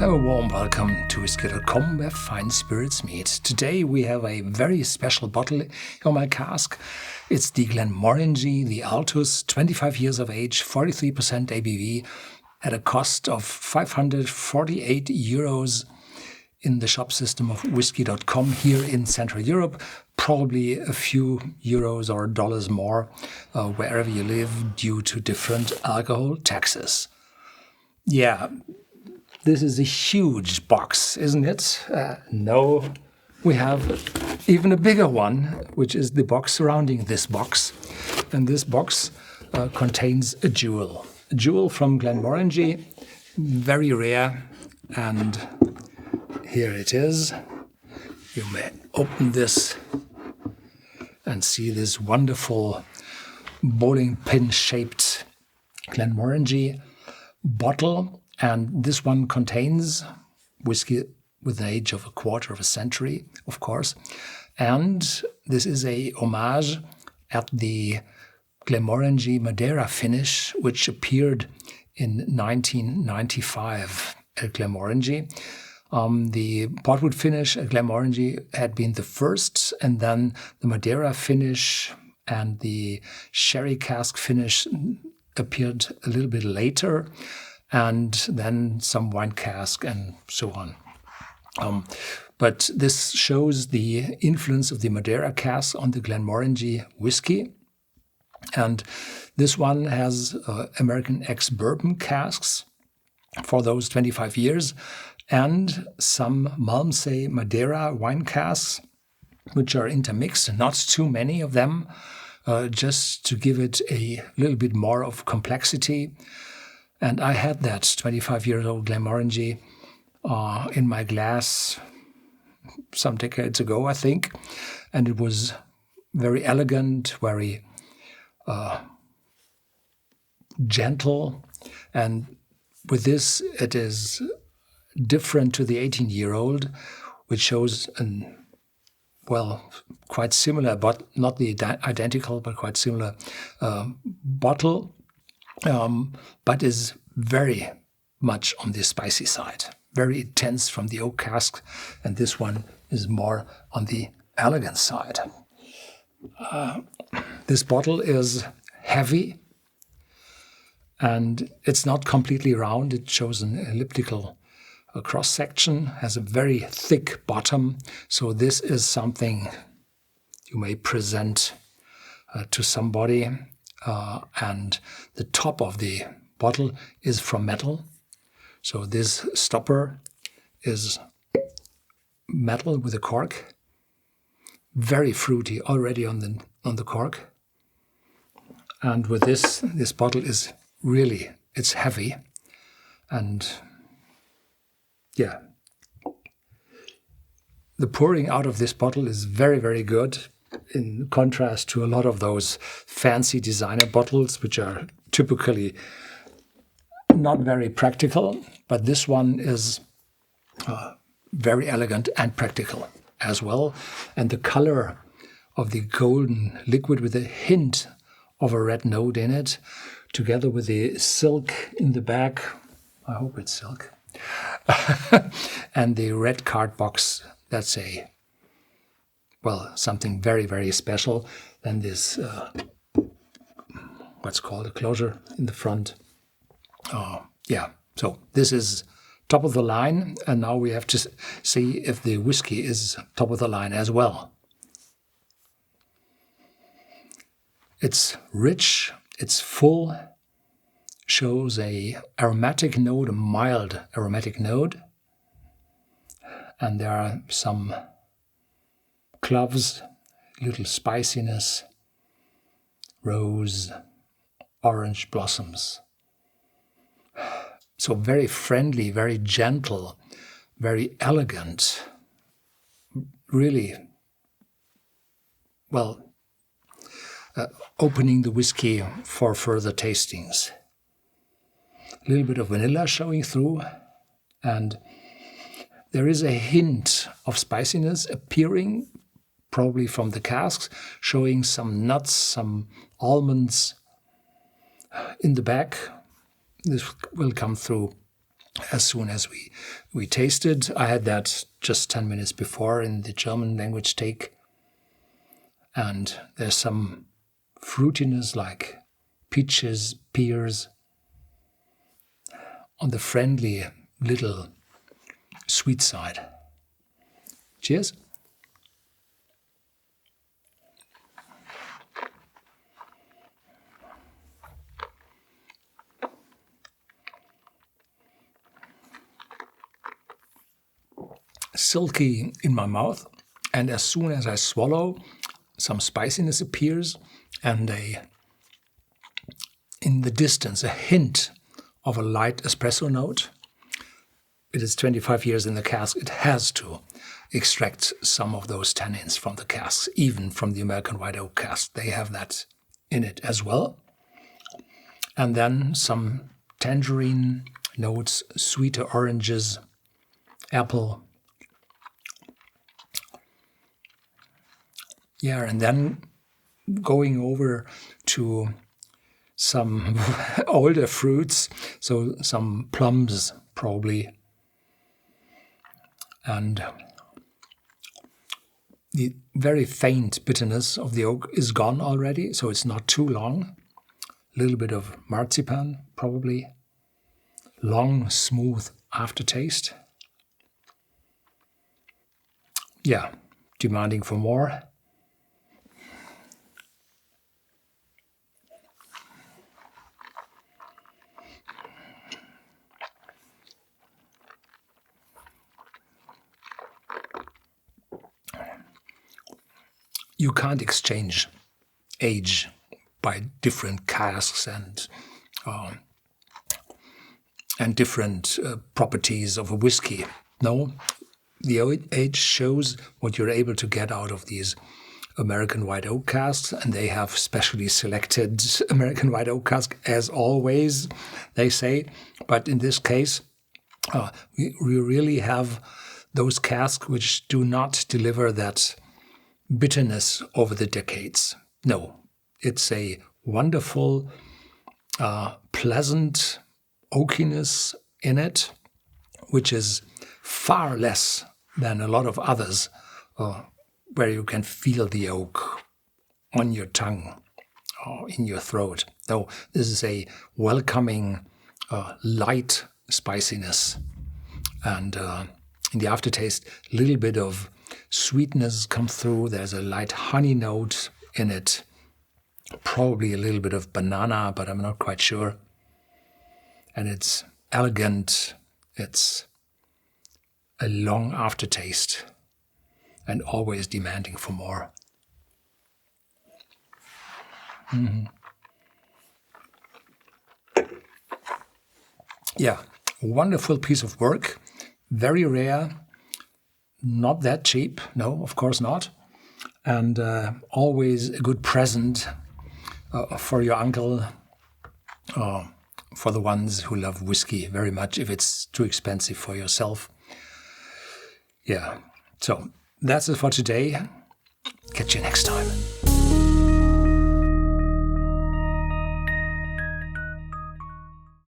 A warm welcome to Whisky.com, where fine spirits meet. Today we have a very special bottle on my cask. It's the Glenmorangie The Altus, 25 years of age, 43% ABV, at a cost of 548 euros in the shop system of Whisky.com here in Central Europe. Probably a few euros or dollars more wherever you live due to different alcohol taxes. Yeah. This is a huge box, isn't it? No, we have even a bigger one, which is the box surrounding this box. And this box contains a jewel. A jewel from Glenmorangie, very rare. And here it is. You may open this and see this wonderful bowling pin-shaped Glenmorangie bottle. And this one contains whiskey with an age of a quarter of a century, of course. And this is a homage at the Glenmorangie Madeira finish, which appeared in 1995 at Glenmorangie. The portwood finish at Glenmorangie had been the first, and then the Madeira finish and the sherry cask finish appeared a little bit later, and then some wine cask and so on. But this shows the influence of the Madeira cask on the Glenmorangie whiskey. And this one has American ex-bourbon casks for those 25 years and some Malmsey Madeira wine casks, which are intermixed, not too many of them, just to give it a little bit more of complexity. And I had that 25-year-old Glenmorangie in my glass some decades ago, I think. And it was very elegant, very gentle. And with this, it is different to the 18-year-old, which shows quite similar, but not the identical, but quite similar bottle. But is very much on the spicy side, very intense from the oak cask, and this one is more on the elegant side. This bottle is heavy, and it's not completely round. It shows an elliptical cross-section, has a very thick bottom, so this is something you may present to somebody. And the top of the bottle is from metal. So this stopper is metal with a cork. Very fruity already on the cork. And with this bottle is really, it's heavy. And yeah, the pouring out of this bottle is very, very good, in contrast to a lot of those fancy designer bottles, which are typically not very practical. But this one is very elegant and practical as well. And the color of the golden liquid with a hint of a red note in it, together with the silk in the back, I hope it's silk, and the red card box, that's something very, very special. Then this, what's called a closure in the front. So this is top of the line, and now we have to see if the whiskey is top of the line as well. It's rich, it's full, shows a aromatic note, a mild aromatic note, and there are some cloves, little spiciness, rose, orange blossoms. So very friendly, very gentle, very elegant. Really, opening the whiskey for further tastings. A little bit of vanilla showing through, and there is a hint of spiciness appearing, probably from the casks, showing some nuts, some almonds in the back. This will come through as soon as we tasted. I had that just 10 minutes before in the German language take. And there's some fruitiness like peaches, pears, on the friendly little sweet side. Cheers. Silky in my mouth, and as soon as I swallow, some spiciness appears, and in the distance a hint of a light espresso note. It is 25 years in the cask. It has to extract some of those tannins from the casks, even from the American white oak cask. They have that in it as well. And then some tangerine notes, sweeter oranges, apple. Yeah, and then going over to some older fruits, so some plums probably. And the very faint bitterness of the oak is gone already, so it's not too long. A little bit of marzipan, probably. Long, smooth aftertaste. Yeah, demanding for more. You can't exchange age by different casks and different properties of a whiskey. No, the age shows what you're able to get out of these American white oak casks, and they have specially selected American white oak cask, as always, they say. But in this case, we really have those casks which do not deliver that bitterness over the decades. No, it's a wonderful, pleasant oakiness in it, which is far less than a lot of others, where you can feel the oak on your tongue or in your throat. No, this is a welcoming, light spiciness. And in the aftertaste, a little bit of sweetness comes through. There's a light honey note in it. Probably a little bit of banana, but I'm not quite sure. And it's elegant. It's a long aftertaste and always demanding for more. Yeah, wonderful piece of work. Very rare. Not that cheap. No, of course not. And always a good present for your uncle, for the ones who love whiskey very much, if it's too expensive for yourself. Yeah, so that's it for today. Catch you next time.